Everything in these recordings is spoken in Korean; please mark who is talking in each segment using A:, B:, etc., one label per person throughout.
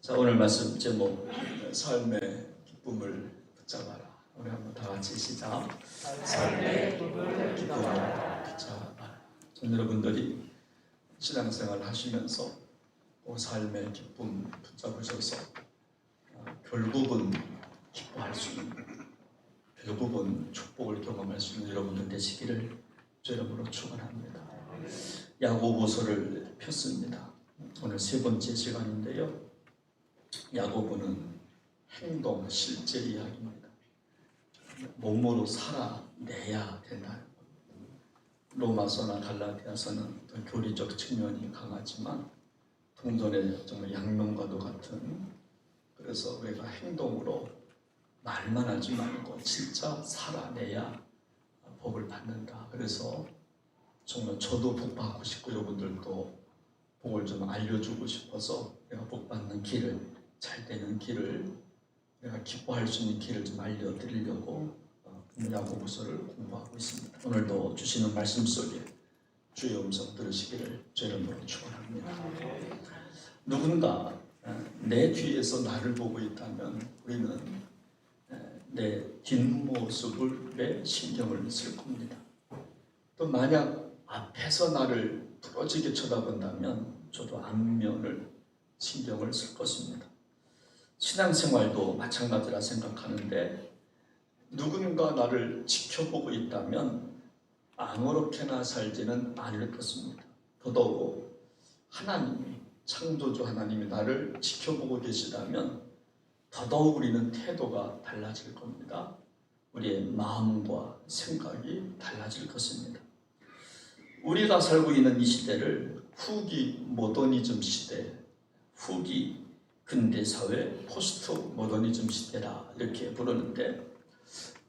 A: 자, 오늘 말씀 제목 삶의 기쁨을 붙잡아라. 우리 한번 다 같이 시작. 삶의 기쁨을 붙잡아라. 전 여러분들이 신앙생활을 하시면서 삶의 기쁨 붙잡으셔서 결국은 기뻐할 수 있는, 결국은 축복을 경험할 수 있는 여러분들 되시기를 주 이름으로 축원합니다. 야고보서를 폈습니다. 오늘 세 번째 시간인데요. 야고보는 행동, 실제 이야기입니다. 몸으로 살아내야 된다는 겁니다. 로마서나 갈라디아서는 더 교리적 측면이 강하지만 동전의 정말 양면과도 같은, 그래서 우리가 행동으로 말만 하지 말고 진짜 살아내야 복을 받는다. 그래서 정말 저도 복 받고 싶고 여러분들도 복을 좀 알려주고 싶어서 내가 복 받는 길을, 잘 되는 길을, 내가 기뻐할 수 있는 길을 좀 알려드리려고 야고보서를 공부하고 있습니다. 오늘도 주시는 말씀 속에 주의 음성 들으시기를 주 이름으로 축원합니다. 누군가 내 뒤에서 나를 보고 있다면 우리는 내 뒷모습에 신경을 쓸 겁니다. 또 만약 앞에서 나를 부러지게 쳐다본다면 저도 앞면을 신경을 쓸 것입니다. 신앙생활도 마찬가지라 생각하는데 누군가 나를 지켜보고 있다면 아무렇게나 살지는 않을 것입니다. 더더욱 하나님이, 창조주 하나님이 나를 지켜보고 계시다면 더더욱 우리는 태도가 달라질 겁니다. 우리의 마음과 생각이 달라질 것입니다. 우리가 살고 있는 이 시대를 후기 모더니즘 시대, 후기 근대사회, 포스트 모더니즘 시대라 이렇게 부르는데,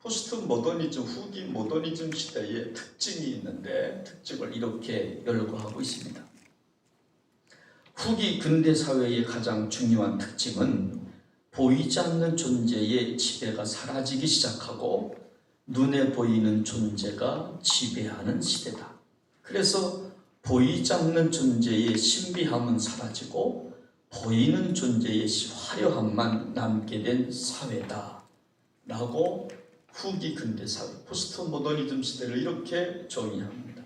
A: 포스트 모더니즘, 후기 모더니즘 시대에 특징이 있는데 특징을 이렇게 열거하고 있습니다. 후기 근대사회의 가장 중요한 특징은 보이지 않는 존재의 지배가 사라지기 시작하고 눈에 보이는 존재가 지배하는 시대다. 그래서 보이지 않는 존재의 신비함은 사라지고 보이는 존재의 화려함만 남게 된 사회다 라고 후기 근대사회, 포스트 모더니즘 시대를 이렇게 정의합니다.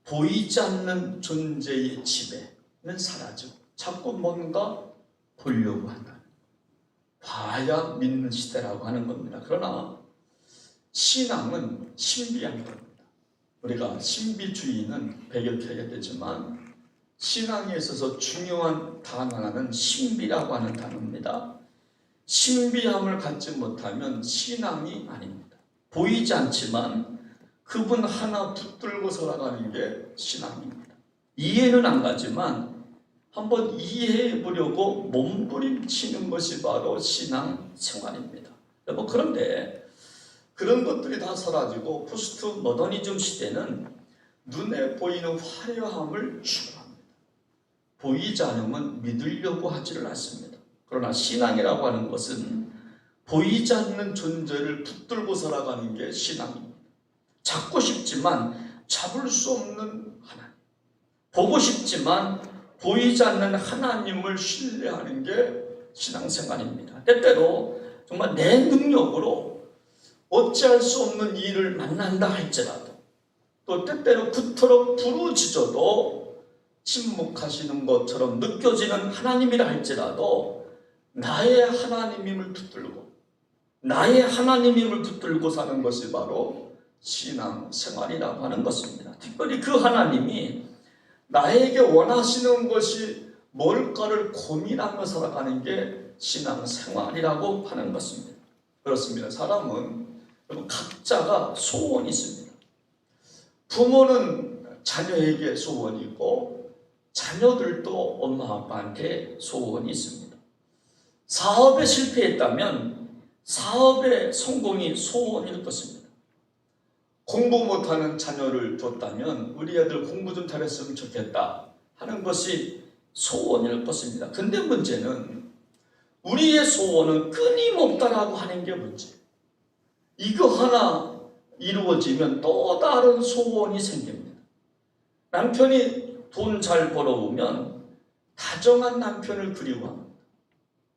A: 보이지 않는 존재의 지배는 사라지고 자꾸 뭔가 보려고 한다, 봐야 믿는 시대라고 하는 겁니다. 그러나 신앙은 신비한 겁니다. 우리가 신비주의는 배격해야 되지만 신앙에 있어서 중요한 단어 하나는 신비라고 하는 단어입니다. 신비함을 갖지 못하면 신앙이 아닙니다. 보이지 않지만 그분 하나 붙들고 살아가는 게 신앙입니다. 이해는 안 가지만 한번 이해해 보려고 몸부림치는 것이 바로 신앙 생활입니다. 그런데 그런 것들이 다 사라지고 포스트 모더니즘 시대는 눈에 보이는 화려함을 추구합니다. 보이지 않으면 믿으려고 하지를 않습니다. 그러나 신앙이라고 하는 것은 보이지 않는 존재를 붙들고 살아가는 게 신앙입니다. 잡고 싶지만 잡을 수 없는 하나님, 보고 싶지만 보이지 않는 하나님을 신뢰하는 게 신앙생활입니다. 때때로 정말 내 능력으로 어찌할 수 없는 일을 만난다 할지라도, 또 때때로 그토록 부르짖어도 침묵하시는 것처럼 느껴지는 하나님이라 할지라도 나의 하나님임을 붙들고, 나의 하나님임을 붙들고 사는 것이 바로 신앙생활이라고 하는 것입니다. 특별히 그 하나님이 나에게 원하시는 것이 뭘까를 고민하며 살아가는 게 신앙생활이라고 하는 것입니다. 그렇습니다. 사람은 각자가 소원이 있습니다. 부모는 자녀에게 소원이 있고 자녀들도 엄마 아빠한테 소원이 있습니다. 사업에 실패했다면 사업의 성공이 소원일 것입니다. 공부 못하는 자녀를 뒀다면 우리 아들 공부 좀 잘했으면 좋겠다 하는 것이 소원일 것입니다. 근데 문제는 우리의 소원은 끊임없다라고 하는 게 문제. 이거 하나 이루어지면 또 다른 소원이 생깁니다. 남편이 돈 잘 벌어오면 다정한 남편을 그리워합니다.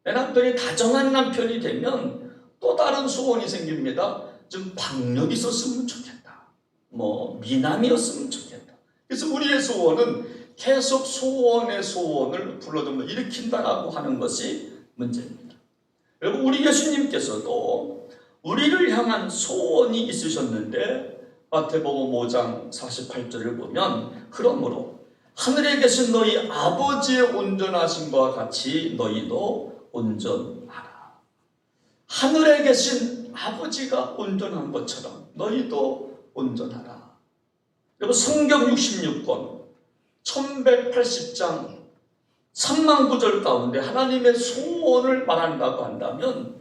A: 내 남편이 다정한 남편이 되면 또 다른 소원이 생깁니다. 좀 박력이 있었으면 좋겠다. 미남이었으면 좋겠다. 그래서 우리의 소원은 계속 소원의 소원을 불러좀 일으킨다라고 하는 것이 문제입니다. 여러분, 우리 예수님께서도 우리를 향한 소원이 있으셨는데 마태복음 5장 48절을 보면 그러므로 하늘에 계신 너희 아버지의 온전하심과 같이 너희도 온전하라. 하늘에 계신 아버지가 온전한 것처럼 너희도 온전하라. 여러분, 성경 66권 1180장 3만 구절 가운데 하나님의 소원을 말한다고 한다면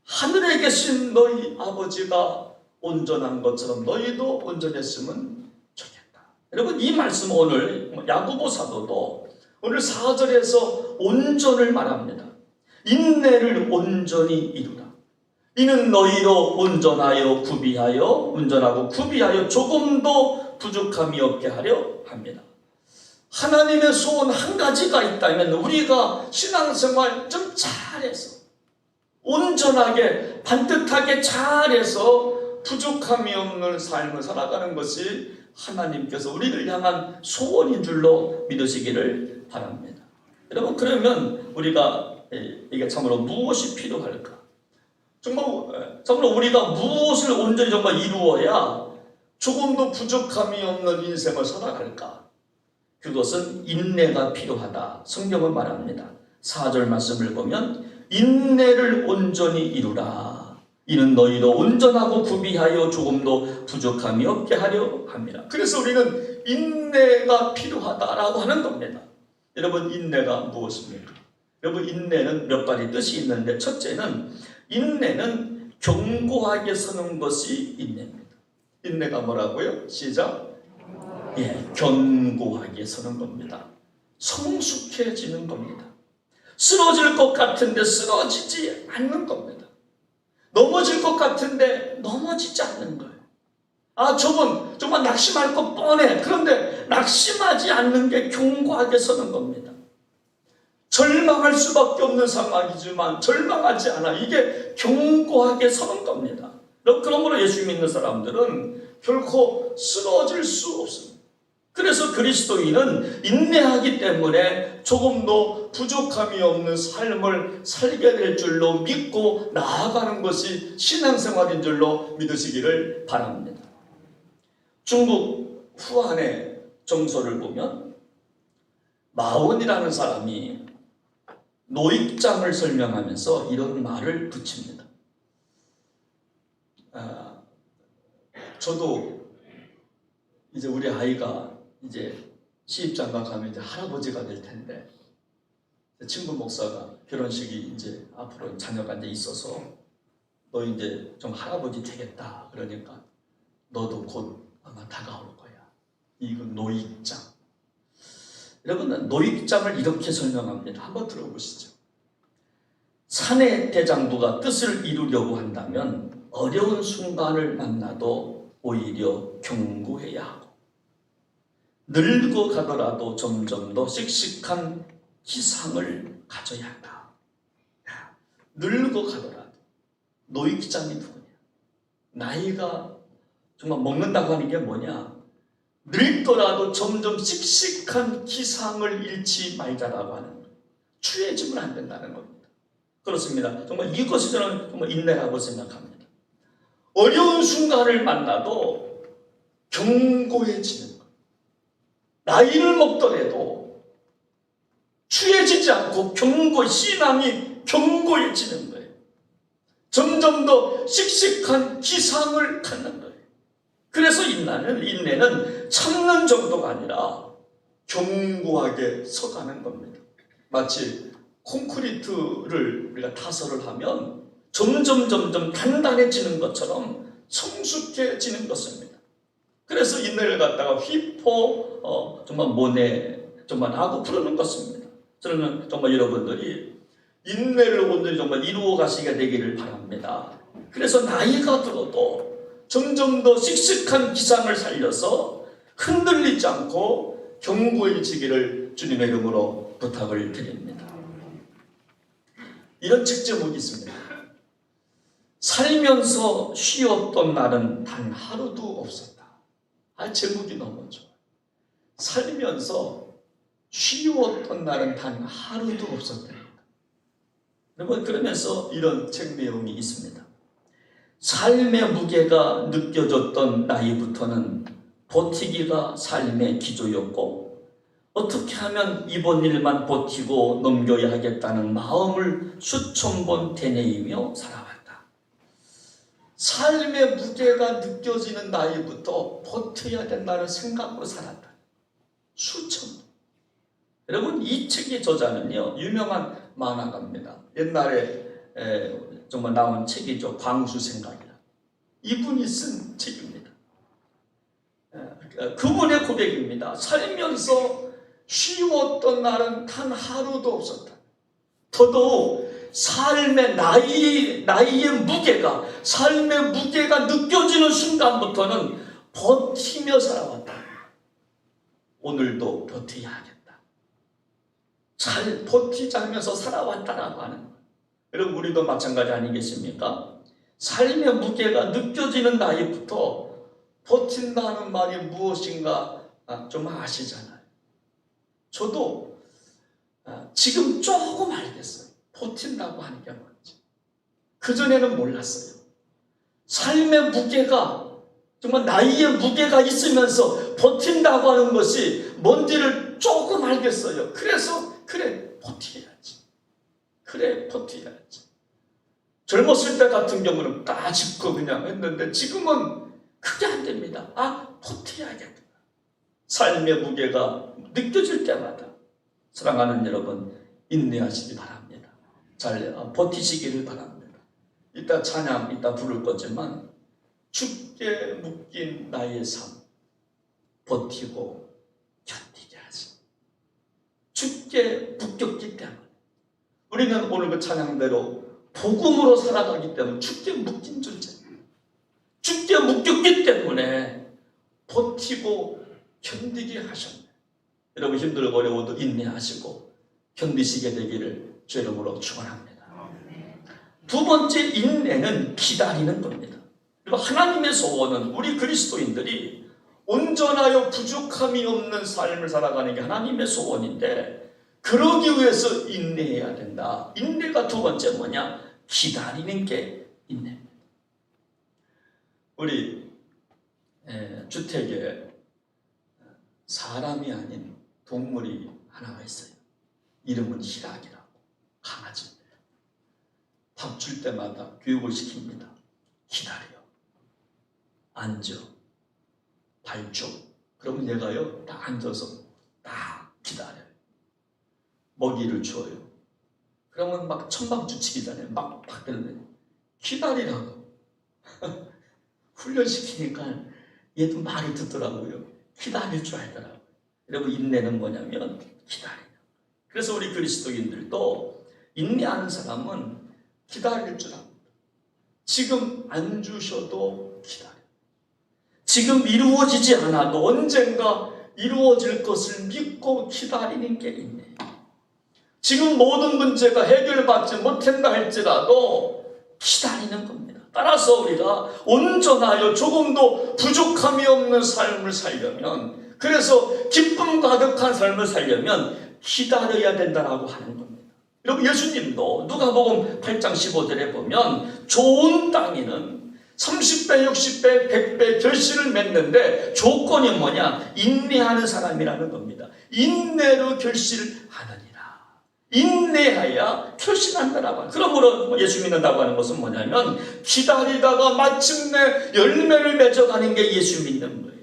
A: 하늘에 계신 너희 아버지가 온전한 것처럼 너희도 온전했으면 좋겠다. 여러분, 이 말씀 오늘 야고보 사도도 오늘 4절에서 온전을 말합니다. 인내를 온전히 이루라. 이는 너희로 온전하여 구비하여 온전하고 구비하여 조금도 부족함이 없게 하려 합니다. 하나님의 소원 한 가지가 있다면 우리가 신앙생활 좀 잘해서 온전하게 반듯하게 잘해서 부족함이 없는 삶을 살아가는 것이 하나님께서 우리를 향한 소원인 줄로 믿으시기를 바랍니다. 여러분, 그러면 우리가 이게 참으로 무엇이 필요할까? 참으로 우리가 무엇을 온전히 정말 이루어야 조금도 부족함이 없는 인생을 살아갈까? 그것은 인내가 필요하다. 성경은 말합니다. 4절 말씀을 보면 인내를 온전히 이루라. 이는 너희도 온전하고 구비하여 조금도 부족함이 없게 하려 합니다. 그래서 우리는 인내가 필요하다라고 하는 겁니다. 여러분, 인내가 무엇입니까? 여러분, 인내는 몇 가지 뜻이 있는데 첫째는 인내는 견고하게 서는 것이 인내입니다. 인내가 뭐라고요? 시작. 견고하게 서는 겁니다. 성숙해지는 겁니다. 쓰러질 것 같은데 쓰러지지 않는 겁니다. 넘어질 것 같은데 넘어지지 않는 거예요. 저분 정말 낙심할 것 뻔해. 그런데 낙심하지 않는 게 견고하게 서는 겁니다. 절망할 수밖에 없는 상황이지만 절망하지 않아. 이게 견고하게 서는 겁니다. 그러므로 예수 믿는 사람들은 결코 쓰러질 수 없습니다. 그래서 그리스도인은 인내하기 때문에 조금도 부족함이 없는 삶을 살게 될 줄로 믿고 나아가는 것이 신앙생활인 줄로 믿으시기를 바랍니다. 중국 후한의 정서를 보면 마원이라는 사람이 노익장을 설명하면서 이런 말을 붙입니다. 저도 이제 우리 아이가 이제 시집장가 가면 이제 할아버지가 될 텐데 친구 목사가 결혼식이 이제 앞으로 자녀가 이제 있어서 너 이제 좀 할아버지 되겠다 그러니까 너도 곧 아마 다가올 거야. 이건 노익장. 여러분, 노익장을 이렇게 설명합니다. 한번 들어보시죠. 사내 대장부가 뜻을 이루려고 한다면 어려운 순간을 만나도 오히려 경고해야 하고 늙어 가더라도 점점 더 씩씩한 기상을 가져야 한다. 늙어 가더라도 노익장이 누구냐? 나이가 정말 먹는다고 하는 게 뭐냐? 늙더라도 점점 씩씩한 기상을 잃지 말자라고 하는 거예요. 추해지면 안 된다는 겁니다. 그렇습니다. 정말 이것이 저는 정말 인내라고 생각합니다. 어려운 순간을 만나도 견고해지는 것. 나이를 먹더라도 취해지지 않고 신앙이 견고해지는 거예요. 점점 더 씩씩한 기상을 갖는 거예요. 그래서 인내는 참는 정도가 아니라 견고하게 서가는 겁니다. 마치 콘크리트를 우리가 타설을 하면 점점 단단해지는 것처럼 성숙해지는 것입니다. 그래서 인내를 갖다가 정말 모네 정말 하고 부르는 것입니다. 저는 정말 여러분들이 인내를 온전히 정말 이루어 가시게 되기를 바랍니다. 그래서 나이가 들어도 점점 더 씩씩한 기상을 살려서 흔들리지 않고 견고해지기를 주님의 이름으로 부탁을 드립니다. 이런 책 제목이 있습니다. 살면서 쉬었던 날은 단 하루도 없었다. 제목이 너무 좋아요. 살면서 쉬웠던 날은 단 하루도 없었다. 여러분, 그러면서 이런 책 내용이 있습니다. 삶의 무게가 느껴졌던 나이부터는 버티기가 삶의 기조였고, 어떻게 하면 이번 일만 버티고 넘겨야 하겠다는 마음을 수천 번 되뇌이며 살아왔다. 삶의 무게가 느껴지는 나이부터 버텨야 된다는 생각으로 살았다. 수천 번. 여러분, 이 책의 저자는요, 유명한 만화가입니다. 옛날에 정말 나온 책이죠. 광수생각이라. 이분이 쓴 책입니다. 그분의 고백입니다. 살면서 쉬웠던 날은 단 하루도 없었다. 더더욱 삶의 나이의 무게가, 삶의 무게가 느껴지는 순간부터는 버티며 살아왔다. 오늘도 버텨야 하겠다. 잘 버티자면서 살아왔다라고 하는 거예요. 여러분, 우리도 마찬가지 아니겠습니까? 삶의 무게가 느껴지는 나이부터 버틴다는 말이 무엇인가 좀 아시잖아요. 저도 지금 조금 알겠어요. 버틴다고 하는 게 뭔지. 그전에는 몰랐어요. 삶의 무게가, 정말 나이의 무게가 있으면서 버틴다고 하는 것이 뭔지를 조금 알겠어요. 그래서 그래, 버텨야지. 그래, 버텨야지. 젊었을 때 같은 경우는 까짓거 그냥 했는데 지금은 그게 안 됩니다. 버텨야겠다. 삶의 무게가 느껴질 때마다 사랑하는 여러분, 인내하시기 바랍니다. 잘 버티시기를 바랍니다. 이따 찬양 이따 부를 거지만 죽게 묶인 나의 삶 버티고 견디게 하지. 죽게 묶였기 때문에 우리는 오늘 그 찬양대로 복음으로 살아가기 때문에 죽게 묶인 존재입니다. 죽게 묶였기 때문에 버티고 견디게 하셨네. 여러분, 힘들고 어려워도 인내하시고 견디시게 되기를 주 이름으로 축원합니다. 두 번째, 인내는 기다리는 겁니다. 그리고 하나님의 소원은 우리 그리스도인들이 온전하여 부족함이 없는 삶을 살아가는 게 하나님의 소원인데, 그러기 위해서 인내해야 된다. 인내가 두 번째 뭐냐? 기다리는 게 인내입니다. 우리 주택에 사람이 아닌 동물이 하나가 있어요. 이름은 희락이라고, 강아지입니다. 밥 줄 때마다 교육을 시킵니다. 기다려, 앉아, 발 줘. 그러면 얘가요 딱 앉아서 딱 기다려요. 먹이를 줘요. 그러면 막 천방지축이잖아요. 막 받들면 기다리라고. 훈련시키니까 얘도 말을 듣더라고요. 기다릴 줄 알더라고요. 여러분, 인내는 뭐냐면 기다리는. 그래서 우리 그리스도인들도 인내하는 사람은 기다릴 줄 압니다. 지금 안 주셔도 기다려. 지금 이루어지지 않아도 언젠가 이루어질 것을 믿고 기다리는 게 인내예요. 지금 모든 문제가 해결받지 못한다 할지라도 기다리는 겁니다. 따라서 우리가 온전하여 조금도 부족함이 없는 삶을 살려면, 그래서 기쁨 가득한 삶을 살려면 기다려야 된다라고 하는 겁니다. 여러분, 예수님도 누가복음 8장 15절에 보면 좋은 땅에는 30배, 60배, 100배 결실을 맺는데 조건이 뭐냐? 인내하는 사람이라는 겁니다. 인내로 결실하느니라. 인내하여 결실한다라고 하는. 그러므로 예수 믿는다고 하는 것은 뭐냐면 기다리다가 마침내 열매를 맺어가는 게 예수 믿는 거예요.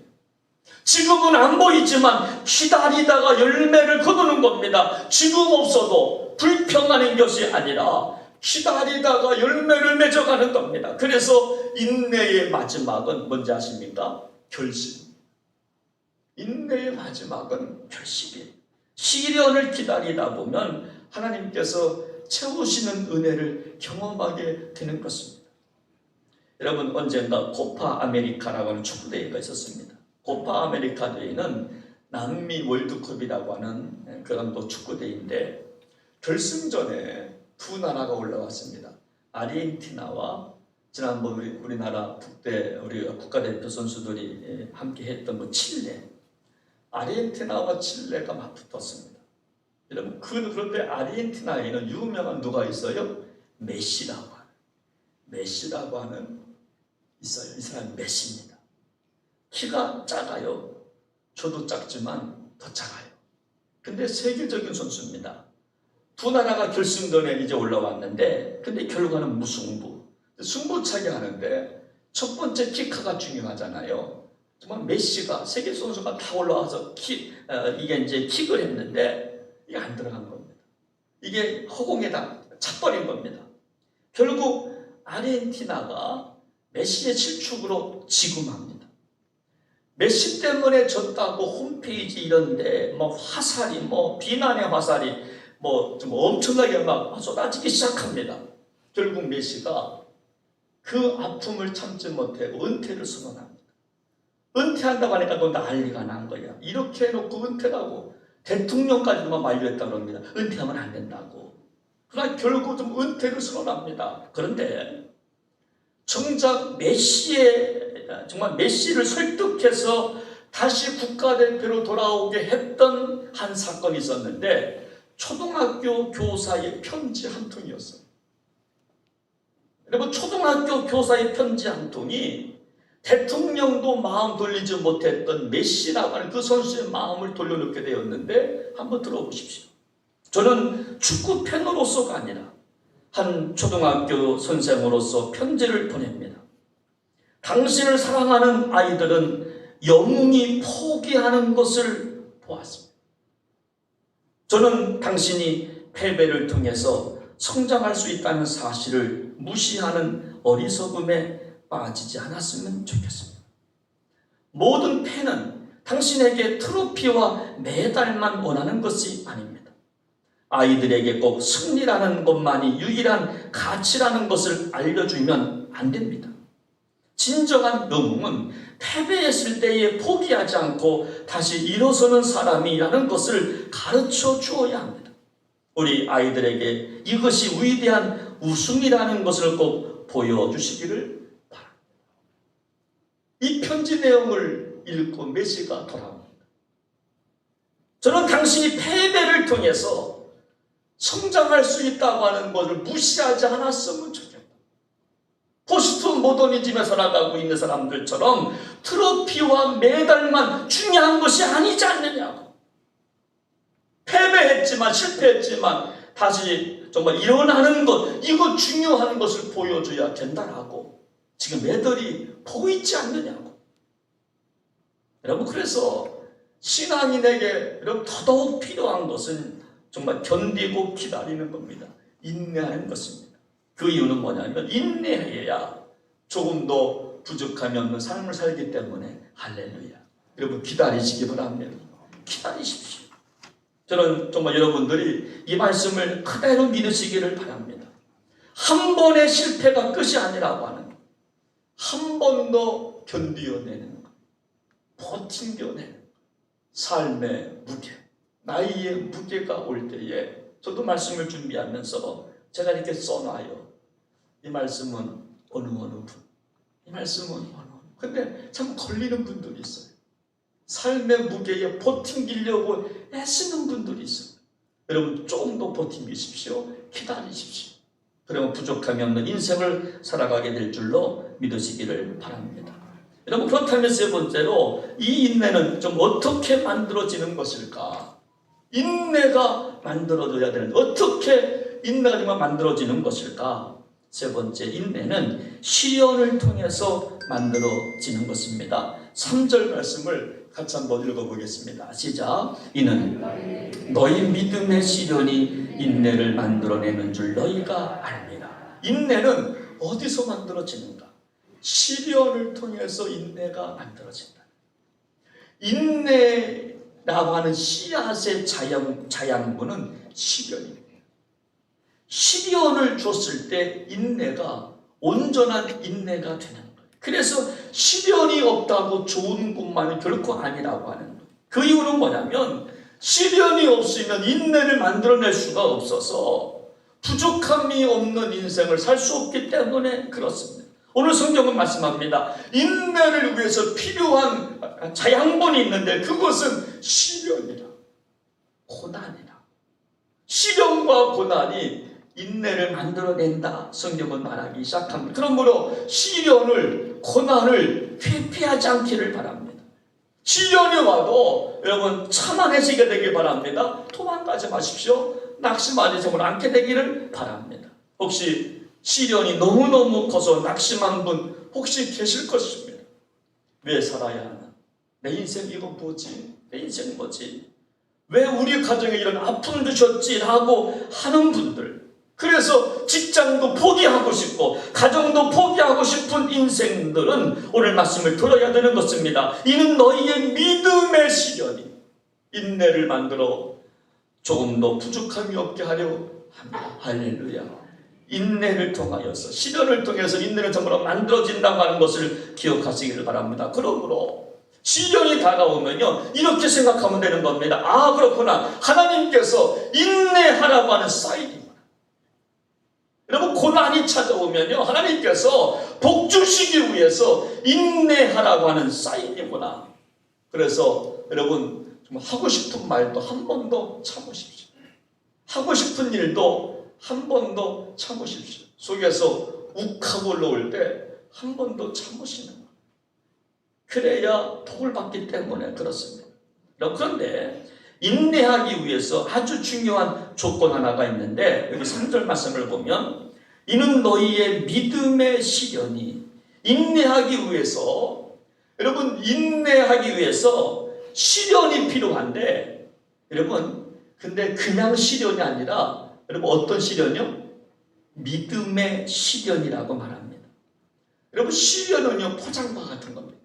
A: 지금은 안 보이지만 기다리다가 열매를 거두는 겁니다. 지금 없어도 불평하는 것이 아니라 기다리다가 열매를 맺어가는 겁니다. 그래서 인내의 마지막은 뭔지 아십니까? 결실. 인내의 마지막은 결실이에요. 시련을 기다리다 보면 하나님께서 채우시는 은혜를 경험하게 되는 것입니다. 여러분, 언젠가 코파 아메리카라고 하는 축구대회가 있었습니다. 코파 아메리카 대회는 남미 월드컵이라고 하는 그런 또 축구대회인데 결승전에 두 나라가 올라왔습니다. 아르헨티나와 지난번 우리나라 우리 국가대표 선수들이 함께 했던 칠레. 아르헨티나와 칠레가 맞붙었습니다. 여러분 그런데 아르헨티나에는 유명한 누가 있어요? 메시라고 하는 있어요. 이 사람이 메시입니다. 키가 작아요. 저도 작지만 더 작아요. 근데 세계적인 선수입니다. 두 나라가 결승전에 이제 올라왔는데 근데 결과는 무승부. 승부차기 하는데 첫 번째 키크가 중요하잖아요. 정말 메시가 세계 선수가 다 올라와서 이게 이제 킥을 했는데 이게 안 들어간 겁니다. 이게 허공에다 차버린 겁니다. 결국 아르헨티나가 메시의 실축으로 지고 맙니다. 메시 때문에 졌다고 홈페이지 이런데 화살이 비난의 화살이 좀 엄청나게 막 쏟아지기 시작합니다. 결국 메시가 그 아픔을 참지 못하고 은퇴를 선언합니다. 은퇴한다고 하니까 또 난리가 난 거야. 이렇게 해놓고 은퇴라고 대통령까지도 만류했다고 합니다. 은퇴하면 안 된다고. 그러나 결국 좀 은퇴를 선언합니다. 그런데 정작 정말 메시를 설득해서 다시 국가대표로 돌아오게 했던 한 사건이 있었는데 초등학교 교사의 편지 한 통이었어요. 여러분 초등학교 교사의 편지 한 통이 대통령도 마음 돌리지 못했던 메시라고 하는 그 선수의 마음을 돌려놓게 되었는데 한번 들어보십시오. 저는 축구 팬으로서가 아니라 한 초등학교 선생으로서 편지를 보냅니다. 당신을 사랑하는 아이들은 영웅이 포기하는 것을 보았습니다. 저는 당신이 패배를 통해서 성장할 수 있다는 사실을 무시하는 어리석음에 빠지지 않았으면 좋겠습니다. 모든 팬은 당신에게 트로피와 메달만 원하는 것이 아닙니다. 아이들에게 꼭 승리라는 것만이 유일한 가치라는 것을 알려주면 안 됩니다. 진정한 영웅은 패배했을 때에 포기하지 않고 다시 일어서는 사람이라는 것을 가르쳐 주어야 합니다. 우리 아이들에게 이것이 위대한 우승이라는 것을 꼭 보여주시기를 바랍니다. 이 편지 내용을 읽고 메시가 돌아옵니다. 저는 당신이 패배를 통해서 성장할 수 있다고 하는 것을 무시하지 않았으면 좋겠다. 포스트 모더니즘에 살아가고 있는 사람들처럼 트로피와 메달만 중요한 것이 아니지 않느냐고. 패배했지만 실패했지만 다시 정말 일어나는 것, 이거 중요한 것을 보여줘야 된다라고 지금 애들이 보고 있지 않느냐고. 여러분 그래서 신앙인에게 여러분 더더욱 필요한 것은 정말 견디고 기다리는 겁니다. 인내하는 것입니다. 그 이유는 뭐냐면 인내해야 조금 더 부족함이 없는 삶을 살기 때문에 할렐루야. 여러분 기다리시기 바랍니다. 기다리십시오. 저는 정말 여러분들이 이 말씀을 그대로 믿으시기를 바랍니다. 한 번의 실패가 끝이 아니라고 하는 것. 한 번 더 견디어내는 것. 버티겨내는 것. 삶의 무게. 나이의 무게가 올 때에 저도 말씀을 준비하면서 제가 이렇게 써놔요. 이 말씀은 어느 분. 이 말씀은 어느 분. 근데 참 걸리는 분들이 있어요. 삶의 무게에 버티려고 애쓰는 분들이 있어요. 여러분 조금 더 버티십시오. 기다리십시오. 그러면 부족함이 없는 인생을 살아가게 될 줄로 믿으시기를 바랍니다. 여러분 그렇다면 세 번째로 이 인내는 좀 어떻게 만들어지는 것일까? 인내가 만들어져야 되는데 어떻게 인내가 정말 만들어지는 것일까? 세 번째, 인내는 시련을 통해서 만들어지는 것입니다. 3절 말씀을 같이 한번 읽어보겠습니다. 시작. 이는 너희 믿음의 시련이 인내를 만들어내는 줄 너희가 압니다. 인내는 어디서 만들어지는가? 시련을 통해서 인내가 만들어진다. 인내라고 하는 씨앗의 자양분은 시련입니다. 시련을 줬을 때 인내가 온전한 인내가 되는 거예요. 그래서 시련이 없다고 좋은 것만은 결코 아니라고 하는 거예요. 그 이유는 뭐냐면 시련이 없으면 인내를 만들어낼 수가 없어서 부족함이 없는 인생을 살 수 없기 때문에 그렇습니다. 오늘 성경은 말씀합니다. 인내를 위해서 필요한 자양분이 있는데 그것은 시련이라, 고난이라. 시련과 고난이 인내를 만들어낸다. 성경은 말하기 시작합니다. 그러므로 시련을, 고난을 회피하지 않기를 바랍니다. 시련이 와도 여러분 참아내시게 되길 바랍니다. 도망가지 마십시오. 낙심하지 않게 되기를 바랍니다. 혹시 시련이 너무너무 커서 낙심한 분 혹시 계실 것입니다. 왜 살아야 하나? 내 인생 이거 뭐지? 내 인생 뭐지? 왜 우리 가정에 이런 아픔 주셨지? 라고 하는 분들, 그래서 직장도 포기하고 싶고 가정도 포기하고 싶은 인생들은 오늘 말씀을 들어야 되는 것입니다. 이는 너희의 믿음의 시련이 인내를 만들어 조금 더 부족함이 없게 하려 합니다. 할렐루야. 인내를 통하여서, 시련을 통해서 인내를 정말로 만들어진다고 하는 것을 기억하시기를 바랍니다. 그러므로 시련이 다가오면요, 이렇게 생각하면 되는 겁니다. 아, 그렇구나. 하나님께서 인내하라고 하는 사인이구나. 여러분, 고난이 찾아오면요, 하나님께서 복 주시기 위해서 인내하라고 하는 사인이구나. 그래서 여러분, 좀 하고 싶은 말도 한 번 더 참으십시오. 하고 싶은 일도 한 번 더 참으십시오. 속에서 욱하고 올라올 때 한 번 더 참으시는 거예요. 그래야 복을 받기 때문에 그렇습니다. 그런데 인내하기 위해서 아주 중요한 조건 하나가 있는데, 여기 3절 말씀을 보면 이는 너희의 믿음의 시련이, 인내하기 위해서, 여러분 인내하기 위해서 시련이 필요한데, 여러분 근데 그냥 시련이 아니라 여러분 어떤 시련이요? 믿음의 시련이라고 말합니다. 여러분 시련은요 포장과 같은 겁니다.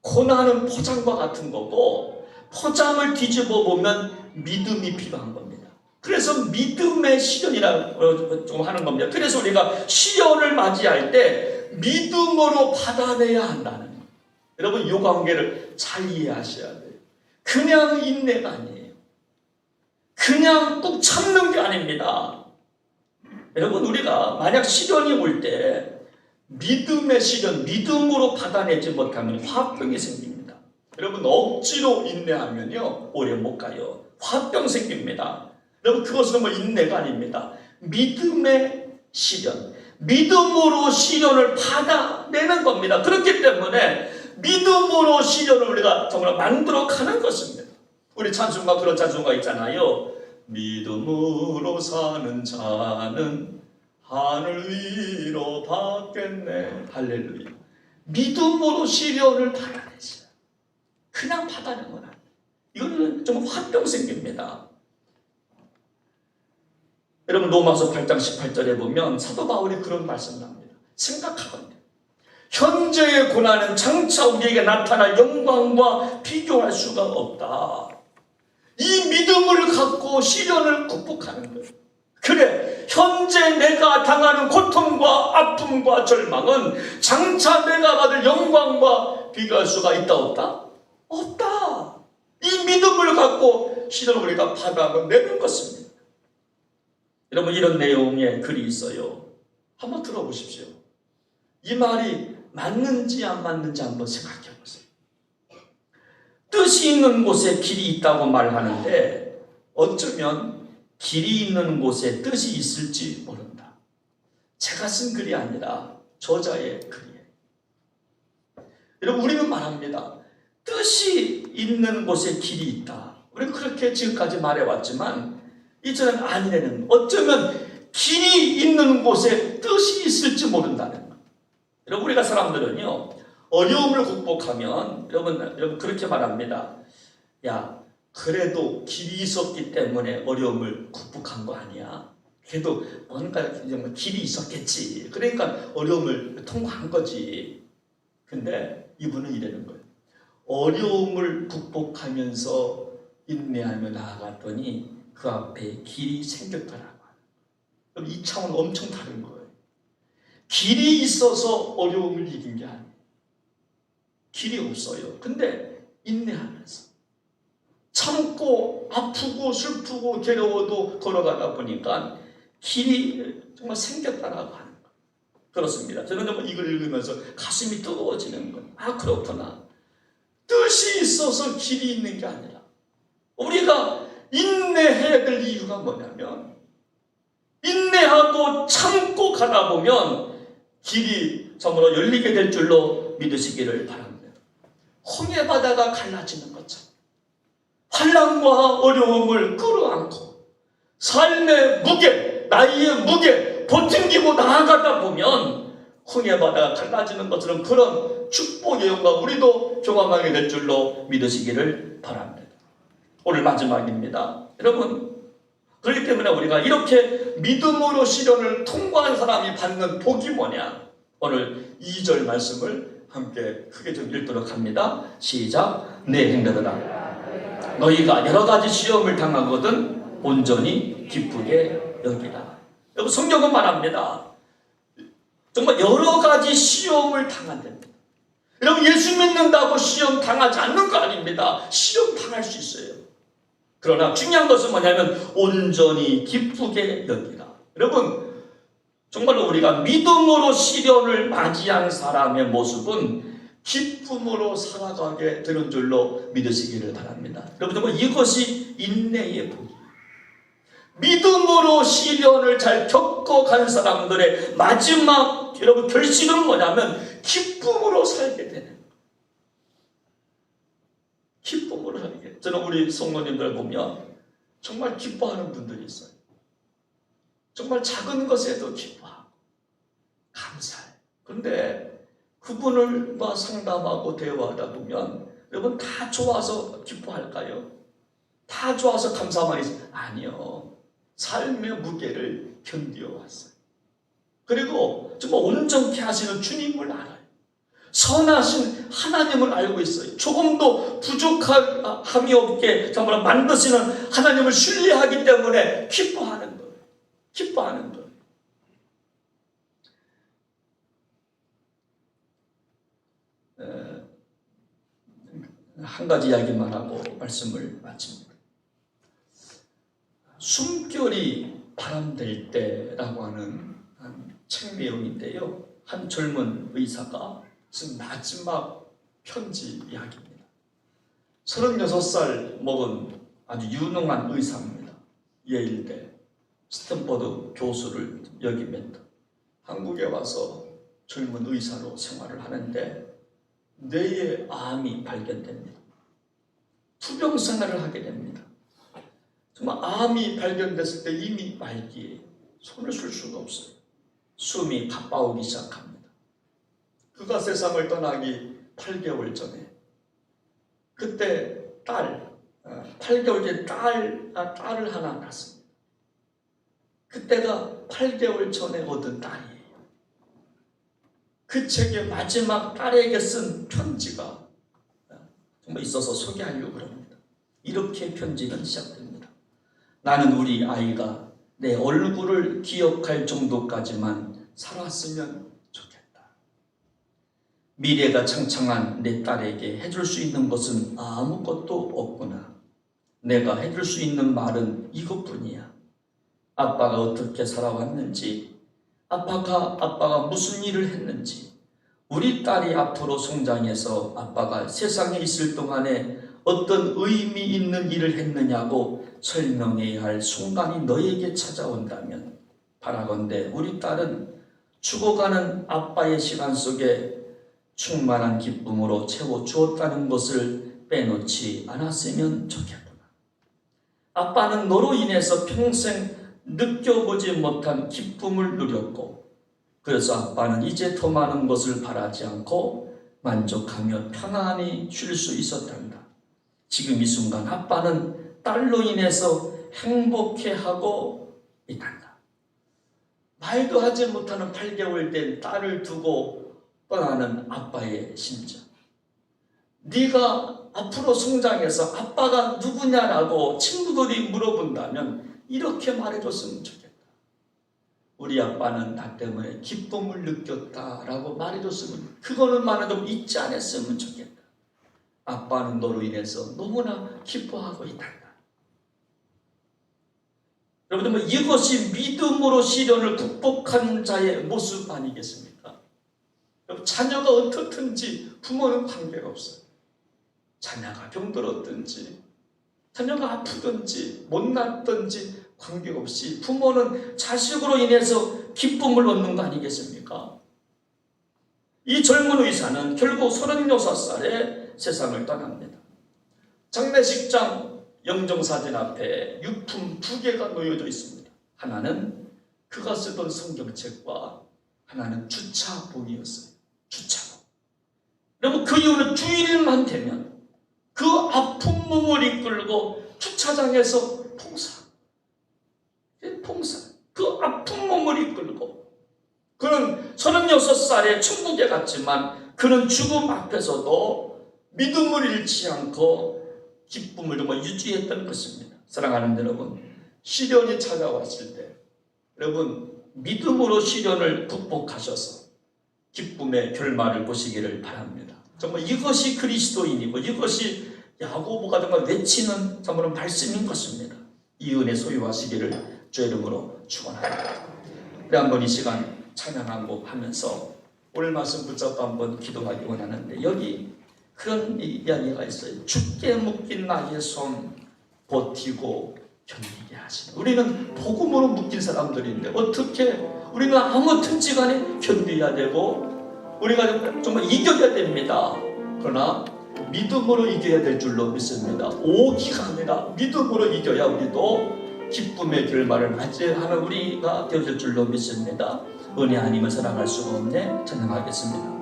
A: 고난은 포장과 같은 거고, 포장을 뒤집어 보면 믿음이 필요한 겁니다. 그래서 믿음의 시련이라고 좀 하는 겁니다. 그래서 우리가 시련을 맞이할 때 믿음으로 받아내야 한다는 거예요. 여러분 이 관계를 잘 이해하셔야 돼요. 그냥 인내가 아니에요. 그냥 꾹 참는 게 아닙니다. 여러분 우리가 만약 시련이 올 때 믿음의 시련, 믿음으로 받아내지 못하면 화병이 생깁니다. 여러분 억지로 인내하면요 오래 못 가요. 화병 생깁니다. 여러분 그것은 뭐 인내가 아닙니다. 믿음의 시련, 믿음으로 시련을 받아내는 겁니다. 그렇기 때문에 믿음으로 시련을 우리가 정말 만들어 가는 것입니다. 우리 찬송가, 그런 찬송가 있잖아요. 믿음으로 사는 자는 하늘 위로 받겠네. 할렐루야. 믿음으로 시련을 받아내세요. 그냥 받아내는 건 아니에요. 이거는 좀 화병 생깁니다. 여러분 로마서 8장 18절에 보면 사도 바울이 그런 말씀을 합니다. 생각하건대 현재의 고난은 장차 우리에게 나타날 영광과 비교할 수가 없다. 이 믿음을 갖고 시련을 극복하는 거예요. 그래, 현재 내가 당하는 고통과 아픔과 절망은 장차 내가 받을 영광과 비교할 수가 있다 없다? 없다. 이 믿음을 갖고 시련을 우리가 받아내는 것입니다. 여러분 이런 내용의 글이 있어요. 한번 들어보십시오. 이 말이 맞는지 안 맞는지 한번 생각해 보세요. 뜻이 있는 곳에 길이 있다고 말하는데 어쩌면 길이 있는 곳에 뜻이 있을지 모른다. 제가 쓴 글이 아니라 저자의 글이에요. 여러분 우리는 말합니다. 뜻이 있는 곳에 길이 있다. 우리는 그렇게 지금까지 말해왔지만 이제는 아니라는, 어쩌면 길이 있는 곳에 뜻이 있을지 모른다는 것. 여러분 우리가 사람들은요 어려움을 극복하면 여러분 그렇게 말합니다. 야 그래도 길이 있었기 때문에 어려움을 극복한 거 아니야? 그래도 뭔가 길이 있었겠지. 그러니까 어려움을 통과한 거지. 근데 이분은 이러는 거예요. 어려움을 극복하면서 인내하며 나아갔더니 그 앞에 길이 생겼더라고요. 이 차원은 엄청 다른 거예요. 길이 있어서 어려움을 이긴 게 아니에요. 길이 없어요. 근데 인내하면서 참고 아프고 슬프고 괴로워도 걸어가다 보니까 길이 정말 생겼다라고 하는 거예요. 그렇습니다. 저는 정말 이걸 읽으면서 가슴이 뜨거워지는 거예요. 아, 그렇구나. 뜻이 있어서 길이 있는 게 아니라 우리가 인내해야 될 이유가 뭐냐면 인내하고 참고 가다 보면 길이 정말로 열리게 될 줄로 믿으시기를 바랍니다. 홍해 바다가 갈라지는 것처럼 환난과 어려움을 끌어안고 삶의 무게, 나이의 무게 버팅기고 나아가다 보면 홍해 바다가 갈라지는 것처럼 그런 축복의 영광 우리도 경험하게 될 줄로 믿으시기를 바랍니다. 오늘 마지막입니다. 여러분, 그렇기 때문에 우리가 이렇게 믿음으로 시련을 통과한 사람이 받는 복이 뭐냐? 오늘 2절 말씀을 함께 크게 좀 읽도록 합니다. 시작. 내 형제들아, 너희가 여러 가지 시험을 당하거든 온전히 기쁘게 여기라. 여러분, 성경은 말합니다. 정말 여러 가지 시험을 당한답니다. 여러분, 예수 믿는다고 시험 당하지 않는 거 아닙니다. 시험 당할 수 있어요. 그러나 중요한 것은 뭐냐면 온전히 기쁘게 여기라. 여러분, 정말로 우리가 믿음으로 시련을 맞이한 사람의 모습은 기쁨으로 살아가게 되는 줄로 믿으시기를 바랍니다. 여러분, 정말 이것이 인내의 복이에요. 믿음으로 시련을 잘 겪어간 사람들의 마지막 여러분 결실은 뭐냐면 기쁨으로 살게 되는 거예요. 기쁨으로 살게. 저는 우리 성도님들 보면 정말 기뻐하는 분들이 있어요. 정말 작은 것에도 기뻐하고 감사해요. 그런데 그분을 상담하고 대화하다 보면 여러분 다 좋아서 기뻐할까요? 다 좋아서 감사만 있어요? 아니요. 삶의 무게를 견뎌왔어요. 그리고 정말 온전케 하시는 주님을 알아요. 선하신 하나님을 알고 있어요. 조금도 부족함이 없게 정말 만드시는 하나님을 신뢰하기 때문에 기뻐하는 거예요. 기뻐하는 거예요. 한 가지 이야기만 하고 말씀을 마칩니다. 숨결이 바람될 때라고 하는 책 내용인데요. 한 젊은 의사가 쓴 마지막 편지 이야기입니다. 36살 먹은 아주 유능한 의사입니다. 예일대 스탠퍼드 교수를 역임했다. 한국에 와서 젊은 의사로 생활을 하는데 뇌에 암이 발견됩니다. 투병 생활을 하게 됩니다. 정말 암이 발견됐을 때 이미 말기에 손을 쓸 수가 없어요. 숨이 가빠오기 시작합니다. 그가 세상을 떠나기 8개월 전에 그때 8개월 전에 딸을 하나 낳았습니다. 그때가 8개월 전에 얻은 딸이에요. 그 책의 마지막 딸에게 쓴 편지가 정말 있어서 소개하려고 합니다. 이렇게 편지는 시작됩니다. 나는 우리 아이가 내 얼굴을 기억할 정도까지만 살았으면 좋겠다. 미래가 창창한 내 딸에게 해줄 수 있는 것은 아무것도 없구나. 내가 해줄 수 있는 말은 이것뿐이야. 아빠가 어떻게 살아왔는지, 아빠가 무슨 일을 했는지, 우리 딸이 앞으로 성장해서 아빠가 세상에 있을 동안에 어떤 의미 있는 일을 했느냐고 설명해야 할 순간이 너에게 찾아온다면 바라건대 우리 딸은 죽어가는 아빠의 시간 속에 충만한 기쁨으로 채워주었다는 것을 빼놓지 않았으면 좋겠구나. 아빠는 너로 인해서 평생 느껴보지 못한 기쁨을 누렸고 그래서 아빠는 이제 더 많은 것을 바라지 않고 만족하며 편안히 쉴 수 있었단다. 지금 이 순간 아빠는 딸로 인해서 행복해하고 있단다. 말도 하지 못하는 8개월 된 딸을 두고 떠나는 아빠의 심정. 네가 앞으로 성장해서 아빠가 누구냐라고 친구들이 물어본다면 이렇게 말해줬으면 좋겠다. 우리 아빠는 나 때문에 기쁨을 느꼈다라고 말해줬으면, 그거는 말은 좀 잊지 않았으면 좋겠다. 아빠는 너로 인해서 너무나 기뻐하고 있다. 여러분들, 뭐 이것이 믿음으로 시련을 극복한 자의 모습 아니겠습니까? 자녀가 어떻든지 부모는 관계가 없어요. 자녀가 병들었든지 자녀가 아프든지 못났든지 관계없이 부모는 자식으로 인해서 기쁨을 얻는 거 아니겠습니까? 이 젊은 의사는 결국 36살에 세상을 떠납니다. 장례식장 영정사진 앞에 유품 2개가 놓여져 있습니다. 하나는 그가 쓰던 성경책과 하나는 주차복이었어요. 주차복. 그리고 그 이후는 주일만 되면 그 아픈 몸을 이끌고 주차장에서 봉사. 그 아픈 몸을 이끌고 그는 36살에 천국에 갔지만 그는 죽음 앞에서도 믿음을 잃지 않고 기쁨을 정말 유지했던 것입니다. 사랑하는 여러분, 시련이 찾아왔을 때 여러분 믿음으로 시련을 극복하셔서 기쁨의 결말을 보시기를 바랍니다. 정말 이것이 그리스도인이고 이것이 야고보가 정말 외치는 정말 말씀인 것입니다. 이 은혜 소유하시기를 주의 이름으로 축원합니다. 우리 한번 이 시간 찬양 한 곡 하면서 오늘 말씀 붙잡고 한번 기도하기 원하는데 여기 그런 이야기가 있어요. 죽게 묶인 나의 손 버티고 견디게 하시는. 우리는 복음으로 묶인 사람들인데 어떻게 우리는 아무튼지 간에 견뎌야 되고 우리가 정말 이겨야 됩니다. 그러나 믿음으로 이겨야 될 줄로 믿습니다. 오기가 아니라 믿음으로 이겨야 우리도 기쁨의 결말을 맞이하는 우리가 되어질 줄로 믿습니다. 은혜 아니면 사랑할 수가 없네. 찬양하겠습니다.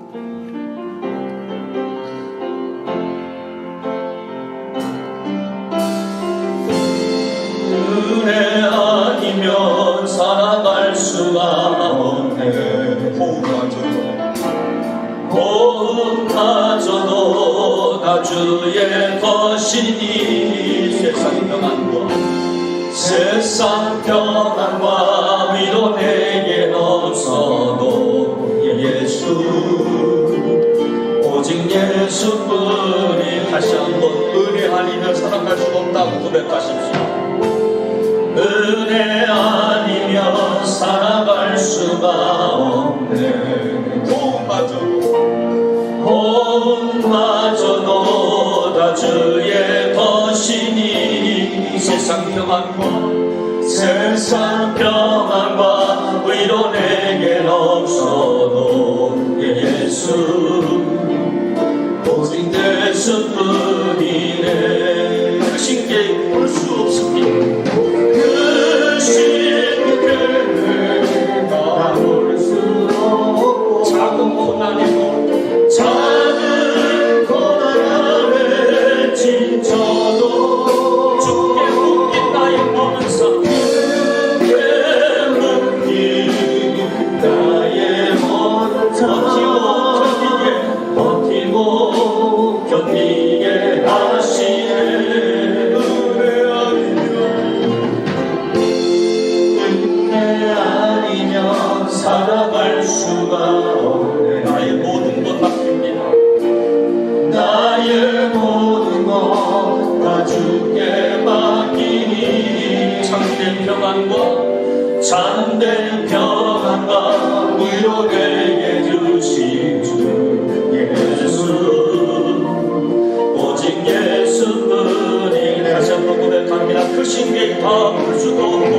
A: 은혜 아니면 살아갈 수가 없네. 호흡마저도 다 주의 것이니 세상 평안과 위로 내겐 없어도 예수 오직 예수뿐이. 다시 한번 은혜 아니면 살아갈 수가 없다고 고백하십시오. 은혜 아니면 살아갈 수가 없네. 호흡마저도 다 주의 것이니 세상 평안과 위로 내겐 없어도 예수 오직 예수뿐이네. 그 신께 볼 수 없습니다. 그 신께 나 볼 수 없고 작은 고난에 진쳐도 죽게 묶인 나의 모든 삶 버티고 견디게 하시네. 은혜 아니면 살아갈 수가 없네. 나의 모든 것 맡깁니다. 나의 모든 것 다 주께 맡기니 참된 평안과 위로 내게 주신 주 예수 오직 예수뿐이. 다시 한번 고백합니다. 그 신께 다 볼 수도 없고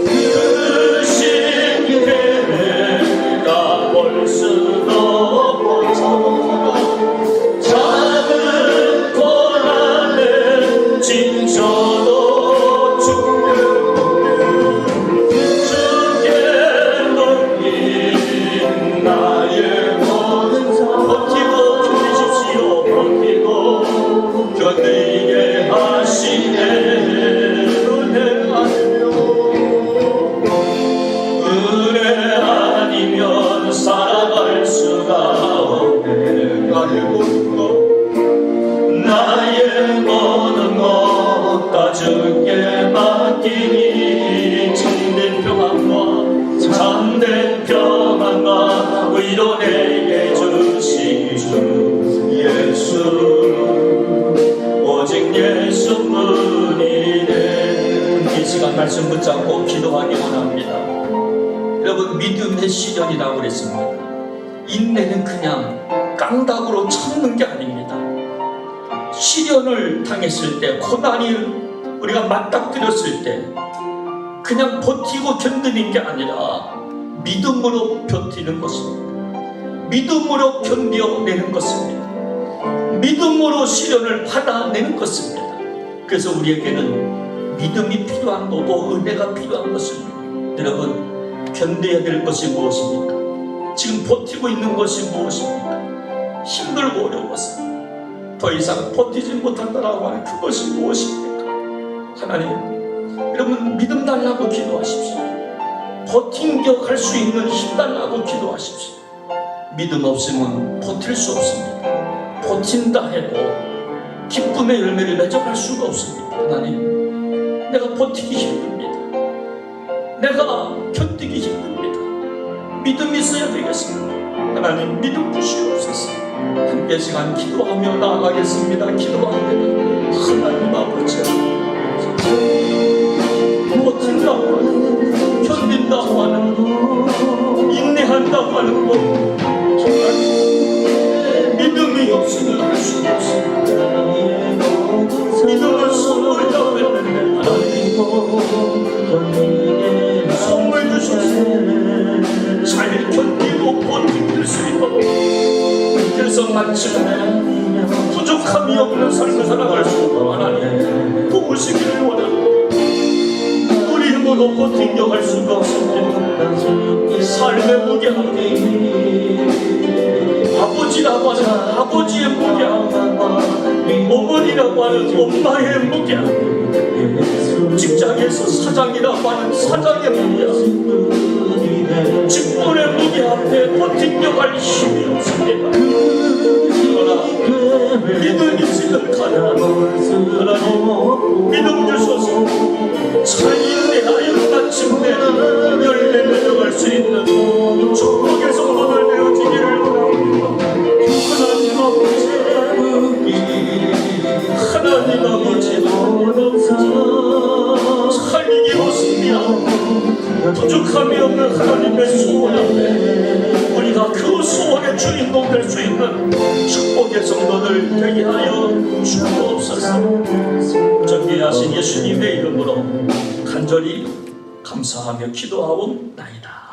A: 그 신께 다 볼 수도 없고 작은 고난에 진쳐도 죽게 묶인 나의 모든 삶 버티고 견디십시오. 버티고 견디게 하시네. 은혜 아니면 살아갈 수가 없네. 나의 모든 것 다 주께 맡기니 참된 평안과 위로 내게 주신 주 예수 이 시간 말씀 붙잡고 기도하기 원합니다. 여러분, 믿음의 시련이라고 그랬습니다. 인내는 그냥 깡다구로 참는 게 아닙니다. 시련을 당했을 때, 고난이 우리가 맞닥뜨렸을 때 그냥 버티고 견디는 게 아니라 믿음으로 버티는 것입니다. 믿음으로 견뎌내는 것입니다. 믿음으로 시련을 받아내는 것입니다. 그래서 우리에게는 믿음이 필요한 거고 은혜가 필요한 것입니다. 여러분, 견뎌야 될 것이 무엇입니까? 지금 버티고 있는 것이 무엇입니까? 힘들고 어려워서 더 이상 버티지 못한다라고 하는 그것이 무엇입니까? 하나님, 여러분 믿음 달라고 기도하십시오. 버틴겨 갈 수 있는 힘 달라고 기도하십시오. 믿음 없으면 버틸 수 없습니다. 버틴다 해도 기쁨의 열매를 맺어갈 수가 없습니다. 하나님, 내가 버티기 힘듭니다. 내가 견디기 힘듭니다. 믿음이 있어야 되겠습니다. 하나님, 믿음 주시옵소서. 함께 시간 기도하며 나아가겠습니다. 기도합니다. 하나님 아버지, 버틴다고 하는, 견딘다고 하는, 인내한다고 하는 것, 정말 믿음이 없으면 할 수가 없습니다. 믿음을 선물이라고 했는데 하나님 선물 주셔서 잘 견디고 버틸 수 있도록, 그래서 마침내 부족함이 없는 삶을 살아갈 수 있도록 하나님 도우시기를 원합니다. 우리 힘으로 버틴겨갈 수가 없습니다. 삶의 무게함, 아버지라고 하는 아버지의 무게함, 어머니라고 하는 엄마의 무게함, 직장에서 사장이라고 하는 사장의 무게함, 직분의 무게 앞에 버틴겨갈 힘이 없습니다. 그러나 믿음이 있으면 가능합니다. 하나님, 믿음 주셔서 잘 인내하여 마침내 열매 맺어갈 수 있는 축복의 성도들 되어지기를 원합니다. 하나님 아버지, 하나님 아버지, 잘 이기었습니다. 부족함이 없는 하나님의 소원 앞에 우리가 그 소원의 주인공 될 수 있는 축복의 성도들 되게 하여 주옵소서. 존귀하신 예수님의 이름으로 간절히 감사하며 기도하옵나이다.